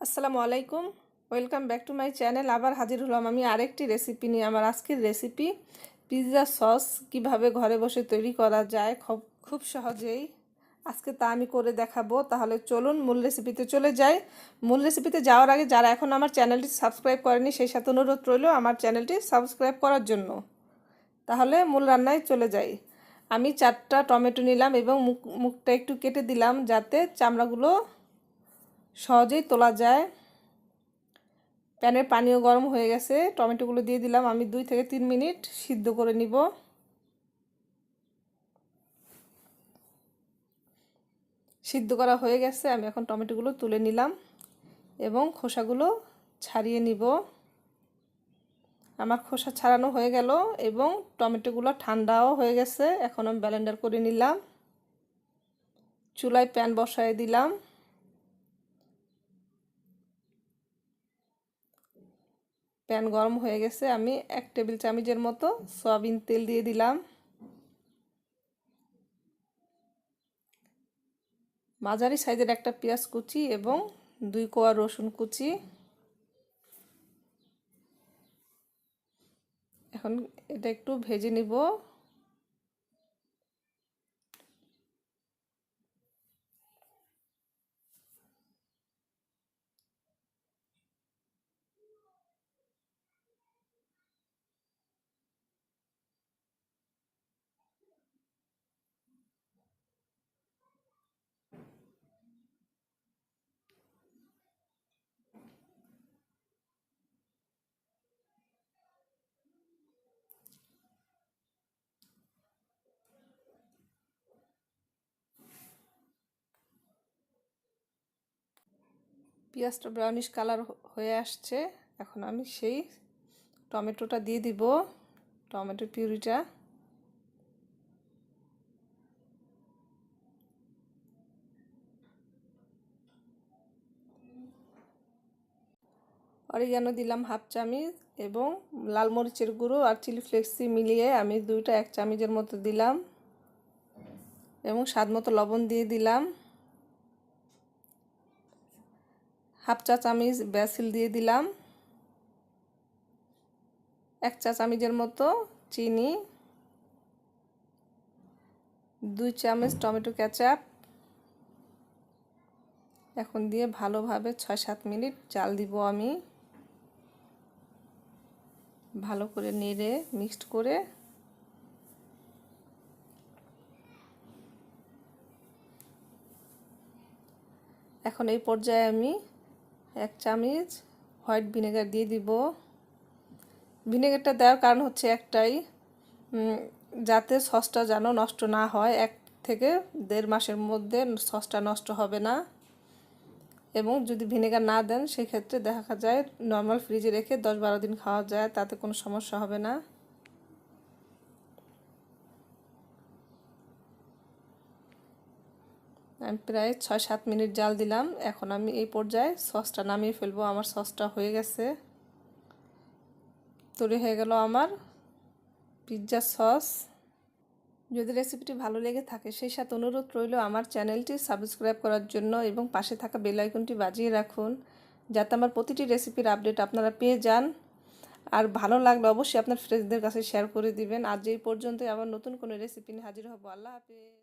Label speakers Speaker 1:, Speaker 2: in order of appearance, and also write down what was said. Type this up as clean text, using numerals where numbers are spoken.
Speaker 1: আসসালামু আলাইকুম, welcome back to my channel. আবার হাজির হলাম আমি আরেকটি রেসিপি নিয়ে। আমার আজকের রেসিপি পিৎজা সস কিভাবে ঘরে বসে তৈরি করা যায় খুব খুব সহজেই। আজকে তা আমি করে দেখাবো। তাহলে চলুন মূল রেসিপিতে চলে যাই। মূল রেসিপিতে যাওয়ার আগে যারা এখন আমার চ্যানেলটি সাবস্ক্রাইব করেনি সেই সাথে অনুরোধ রইল আমার চ্যানেলটি সাবস্ক্রাইব করার জন্য। তাহলে মূল রান্নায় চলে যাই। আমি 4টা টমেটো নিলাম এবং মুখটা একটু কেটে দিলাম যাতে চামড়াগুলো সহজেই তোলা যায়। প্যানের পানিও গরম হয়ে গেছে, টমেটোগুলো দিয়ে দিলাম। আমি 2 থেকে 3 মিনিট সিদ্ধ করে নিব। সিদ্ধ করা হয়ে গেছে, আমি এখন টমেটোগুলো তুলে নিলাম এবং খোসাগুলো ছাড়িয়ে নিব। আমার খোসা ছাড়ানো হয়ে গেল এবং টমেটোগুলো ঠান্ডাও হয়ে গেছে। এখন আমি ব্লেন্ডার করে নিলাম। চুলায় প্যান বসায় দিলাম। প্যান গরম হয়ে গেছে, আমি 1 টেবিল চামচের মতো সয়াবিন তেল দিয়ে দিলাম। মাঝারি সাইজের একটা পেঁয়াজ কুচি এবং 2 কোয়া রসুন কুচি। এখন এটা একটু ভেজে নিব। পেঁয়াজটা ব্রাউনিশ কালার হয়ে আসছে। এখন আমি সেই টমেটোটা দিয়ে দিব, টমেটো পিউরিটা। অরিগানো দিলাম 1/2 চামচ এবং লাল মরিচের গুঁড়ো আর চিলি ফ্লেক্স মিলিয়ে আমি 2টা 1 চামচের মতো দিলাম এবং স্বাদ মতো লবণ দিয়ে দিলাম। 1/2 চা চামচ বেসিল দিয়ে দিলাম। 1 চা চামচের মতো চিনি, 2 চামচ টমেটো কেচাপ। এখন দিয়ে ভালোভাবে 6-7 মিনিট জাল দিব। আমি ভালো করে নেড়ে মিক্সড করে এখন এই পর্যায়ে আমি 1 চামচ হোয়াইট ভিনেগার দিয়ে দিব। ভিনেগারটা দেওয়ার কারণ হচ্ছে একটাই, যাতে সসটা যেন নষ্ট না হয়। 1 থেকে 1.5 মাসের মধ্যে সসটা নষ্ট হবে না। এবং যদি ভিনেগার না দেন সেক্ষেত্রে দেখা যায় নর্মাল ফ্রিজে রেখে 10-12 দিন খাওয়া যায়, তাতে কোনো সমস্যা হবে না। আমি প্রায় 6-7 মিনিট জাল দিলাম। এখন আমি এই পর্যায়ে সসটা নামিয়ে ফেলবো। আমার সসটা হয়ে গেছে, তৈরি হয়ে গেল আমার পিৎজা সস। যদি রেসিপিটি ভালো লেগে থাকে সেই সাথে অনুরোধ রইল আমার চ্যানেলটি সাবস্ক্রাইব করার জন্য এবং পাশে থাকা বেল আইকনটি বাজিয়ে রাখুন যাতে আমার প্রতিটি রেসিপির আপডেট আপনারা পেয়ে যান। আর ভালো লাগলে অবশ্যই আপনার ফ্রেন্ডসদের কাছে শেয়ার করে দিবেন। আজ এই পর্যন্তই, আবার নতুন কোনো রেসিপি নিয়ে হাজির হব। আল্লাহ হাফেজ।